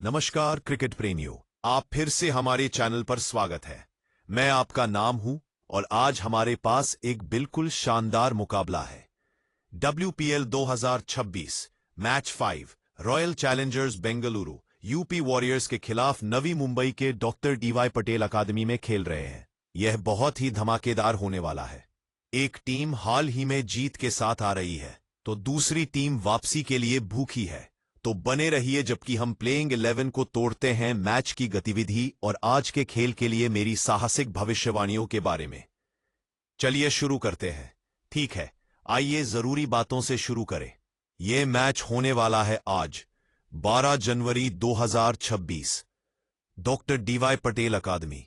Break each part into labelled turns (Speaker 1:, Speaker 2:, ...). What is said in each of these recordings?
Speaker 1: नमस्कार क्रिकेट प्रेमियों, आप फिर से हमारे चैनल पर स्वागत है। मैं आपका नाम हूं और आज हमारे पास एक बिल्कुल शानदार मुकाबला है। WPL 2026 match 5 royal Challengers Bengaluru UP warriors के खिलाफ नवी मुंबई के डॉक्टर DY पटेल अकादमी में खेल रहे हैं। यह बहुत ही धमाकेदार होने वाला है। एक टीम हाल ही में जीत के साथ आ रही है तो दूसरी टीम वापसी के लिए भूखी है। तो बने रहिए जबकि हम प्लेइंग 11 को तोड़ते हैं मैच की गतिविधि और आज के खेल के लिए मेरी साहसिक भविष्यवाणियों के बारे में। चलिए शुरू करते हैं। ठीक है, आइए जरूरी बातों से शुरू करें। यह मैच होने वाला है आज 12 जनवरी 2026 डॉक्टर DY पटेल अकादमी,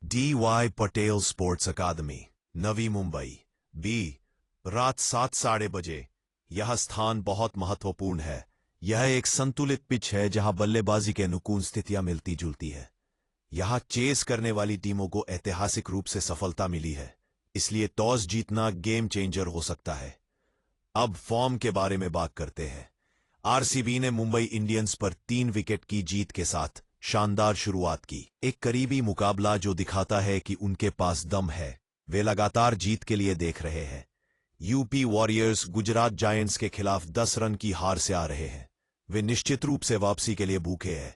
Speaker 1: DY Patel sports academy, Navi Mumbai, रात 7:30 बजे। यह स्थान बहुत महत्वपूर्ण है। यह एक संतुलित पिच है जहां बल्लेबाजी के अनुकूल स्थितियां मिलती जुलती है। यहां चेस करने वाली टीमों को ऐतिहासिक रूप से सफलता मिली है, इसलिए टॉस जीतना गेम चेंजर हो सकता है। अब फॉर्म के बारे में बात करते हैं। RCB ने मुंबई इंडियंस पर 3 विकेट की जीत के साथ शानदार शुरुआत की। एक करीबी मुकाबला जो दिखाता है कि उनके पास दम है। वे लगातार जीत के लिए देख रहे हैं। यूपी वॉरियर्स गुजरात जायंट्स के खिलाफ 10 रन की हार से आ रहे हैं। वे निश्चित रूप से वापसी के लिए भूखे हैं।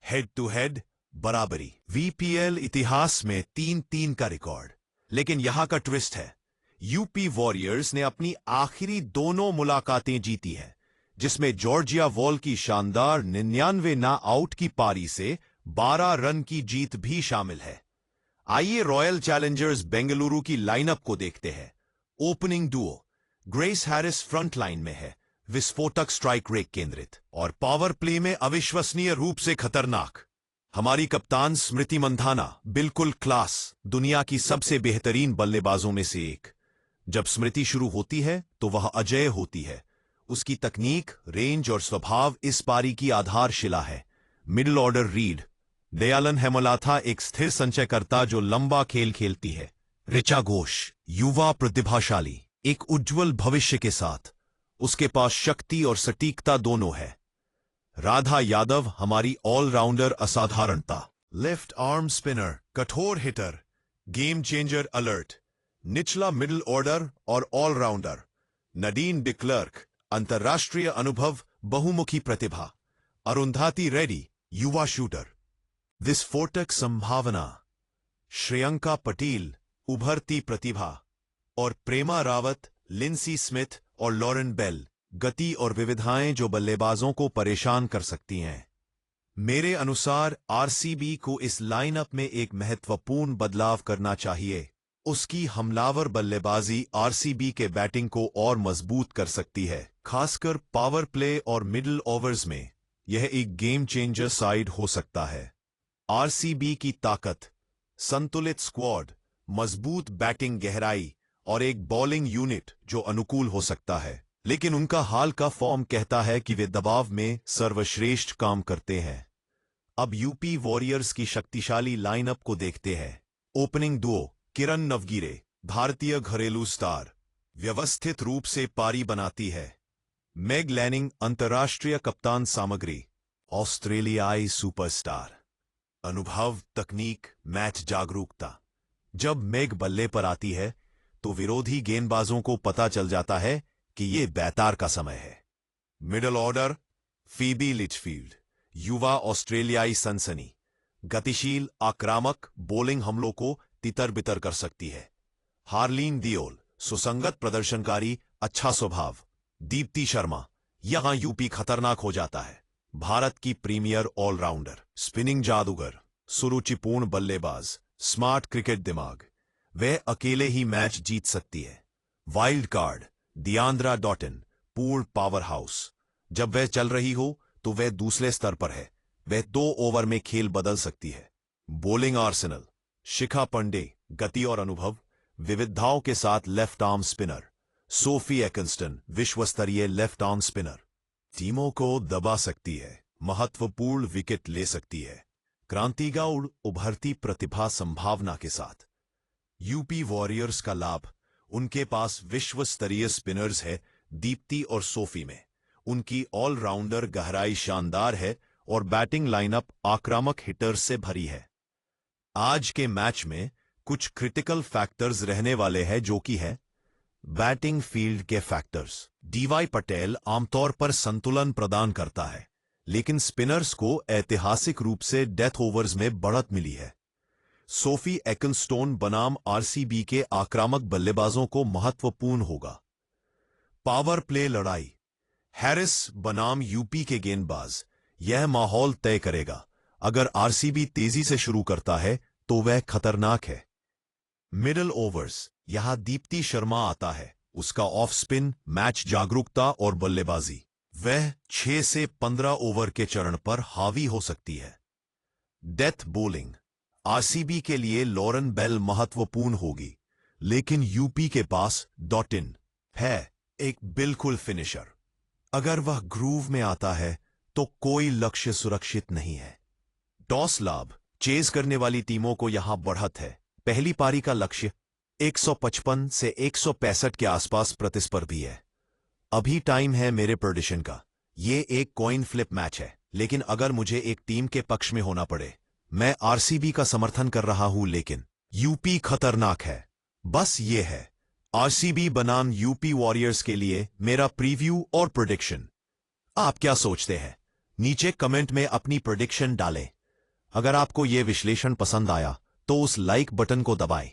Speaker 1: हेड टू हेड बराबरी, VPL इतिहास में 3-3 का रिकॉर्ड। लेकिन यहां का ट्विस्ट है, यूपी वॉरियर्स ने अपनी आखिरी दोनों मुलाकातें जीती है, जिसमें जॉर्जिया वॉल की शानदार 99 ना आउट की पारी से 12 रन की जीत भी शामिल है। आइए रॉयल चैलेंजर्स बेंगलुरु की लाइनअप को देखते हैं। Opening Duo grace Harris front line में है, विस्फोटक स्ट्राइक रेट केंद्रित और पावर प्ले में अविश्वसनीय रूप से खतरनाक। हमारी कप्तान स्मृति मंधाना बिल्कुल क्लास, दुनिया की सबसे बेहतरीन बल्लेबाजों में से एक। जब स्मृति शुरू होती है तो वह अजेय होती है। उसकी तकनीक, रेंज और स्वभाव इस पारी की आधारशिला है। मिडिल ऑर्डर रीड दयालन हेमलाथा एक स्थिर संचयकर्ता जो लंबा खेल खेलती है। ऋचा घोष युवा प्रतिभाशाली, एक उज्जवल भविष्य के साथ। उसके पास शक्ति और सटीकता दोनों है। राधा यादव हमारी ऑलराउंडर असाधारणता, लेफ्ट आर्म स्पिनर, कठोर हिटर, गेम चेंजर अलर्ट। निचला मिडिल ऑर्डर और ऑलराउंडर नडीन डिक्लर्क, अंतर्राष्ट्रीय अनुभव, बहुमुखी प्रतिभा। अरुंधति रेड्डी युवा शूटर। विस्फोटक संभावना श्रेयंका पटेल, उभरती प्रतिभा। और प्रेमा रावत, लिंसी स्मिथ और लॉरेन बेल, गति और विविधताएं जो बल्लेबाजों को परेशान कर सकती हैं। मेरे अनुसार RCB को इस लाइनअप में एक महत्वपूर्ण बदलाव करना चाहिए। उसकी हमलावर बल्लेबाजी RCB के बैटिंग को और मजबूत कर सकती है, खासकर पावर प्ले और मिडिल ओवर्स में। यह एक गेम चेंजर साइड हो सकता है। RCB की ताकत, संतुलित स्क्वाड, मजबूत बैटिंग गहराई और एक बॉलिंग यूनिट जो अनुकूल हो सकता है। लेकिन उनका हाल का फॉर्म कहता है कि वे दबाव में सर्वश्रेष्ठ काम करते हैं। अब यूपी वॉरियर्स की शक्तिशाली लाइनअप को देखते हैं। ओपनिंग डुओ किरण नवगीरे, भारतीय घरेलू स्टार, व्यवस्थित रूप से पारी बनाती है। मेग लैनिंग, अंतर्राष्ट्रीय कप्तान सामग्री, ऑस्ट्रेलियाई सुपरस्टार। अनुभव, तकनीक, मैच जागरूकता। जब मेग बल्ले पर आती है तो विरोधी गेंदबाजों को पता चल जाता है कि यह बेतार का समय है। मिडिल ऑर्डर फीबी लिचफील्ड, युवा ऑस्ट्रेलियाई सनसनी, गतिशील, आक्रामक, बॉलिंग हमलों को तितर बितर कर सकती है। हार्लीन दियोल, सुसंगत प्रदर्शनकारी, अच्छा स्वभाव। दीप्ति शर्मा, यहां यूपी खतरनाक हो जाता है। भारत की प्रीमियर ऑलराउंडर, स्पिनिंग जादूगर, सुरुचिपूर्ण बल्लेबाज, स्मार्ट क्रिकेट दिमाग। वह अकेले ही मैच जीत सकती है। वाइल्ड कार्ड डिआंद्रा डॉटन, पूर्ण पावर हाउस। जब वह चल रही हो तो वह दूसरे स्तर पर है। वह 2 ओवर में खेल बदल सकती है। बॉलिंग आर्सेनल शिखा पंडे, गति और अनुभव, विविधताओं के साथ लेफ्ट आर्म स्पिनर। सोफी एकिंस्टन, विश्वस्तरीय लेफ्ट आर्म स्पिनर, टीमों को दबा सकती है, महत्वपूर्ण विकेट ले सकती है। क्रांतिगौड़, उभरती प्रतिभा संभावना के साथ। यूपी वॉरियर्स का लाभ, उनके पास विश्व स्तरीय स्पिनर्स है। दीप्ति और सोफी में उनकी ऑलराउंडर गहराई शानदार है और बैटिंग लाइनअप आक्रामक हिटर्स से भरी है। आज के मैच में कुछ क्रिटिकल फैक्टर्स रहने वाले हैं, जो कि है बैटिंग फील्ड के फैक्टर्स। डीवाई पटेल आमतौर पर संतुलन प्रदान करता है, लेकिन स्पिनर्स को ऐतिहासिक रूप से डेथ ओवर्स में बढ़त मिली है। सोफी एकिलस्टोन बनाम आरसीबी के आक्रामक बल्लेबाजों को महत्वपूर्ण होगा। पावर प्ले लड़ाई, हैरिस बनाम यूपी के गेंदबाज, यह माहौल तय करेगा। अगर आरसीबी तेजी से शुरू करता है तो वह खतरनाक है। मिडल ओवर्स, यहां दीप्ति शर्मा आता है। उसका ऑफ स्पिन, मैच जागरूकता और बल्लेबाजी, वह 6 से 15 ओवर के चरण पर हावी हो सकती है। डेथ बॉलिंग, आरसीबी के लिए लॉरेन बेल महत्वपूर्ण होगी, लेकिन यूपी के पास डॉटिन है, एक बिल्कुल फिनिशर। अगर वह ग्रूव में आता है तो कोई लक्ष्य सुरक्षित नहीं है। टॉस लाभ, चेज करने वाली टीमों को यहां बढ़त है। पहली पारी का लक्ष्य 155 से 165 के आसपास प्रतिस्पर्धी है। अभी टाइम है मेरे प्रेडिक्शन का। यह एक कॉइन फ्लिप मैच है, लेकिन अगर मुझे एक टीम के पक्ष में होना पड़े, मैं आरसीबी का समर्थन कर रहा हूं, लेकिन यूपी खतरनाक है। बस ये है आरसीबी बनाम यूपी वॉरियर्स के लिए मेरा प्रीव्यू और प्रेडिक्शन। आप क्या सोचते हैं? नीचे कमेंट में अपनी प्रेडिक्शन डालें। अगर आपको यह विश्लेषण पसंद आया तो उस लाइक बटन को दबाएं।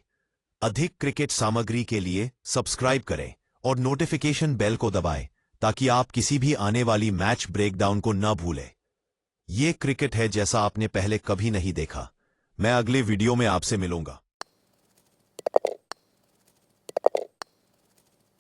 Speaker 1: अधिक क्रिकेट सामग्री के लिए सब्सक्राइब करें और नोटिफिकेशन बेल को दबाएं, ताकि आप किसी भी आने वाली मैच ब्रेकडाउन को न भूलें। यह क्रिकेट है जैसा आपने पहले कभी नहीं देखा। मैं अगले वीडियो में आपसे मिलूंगा।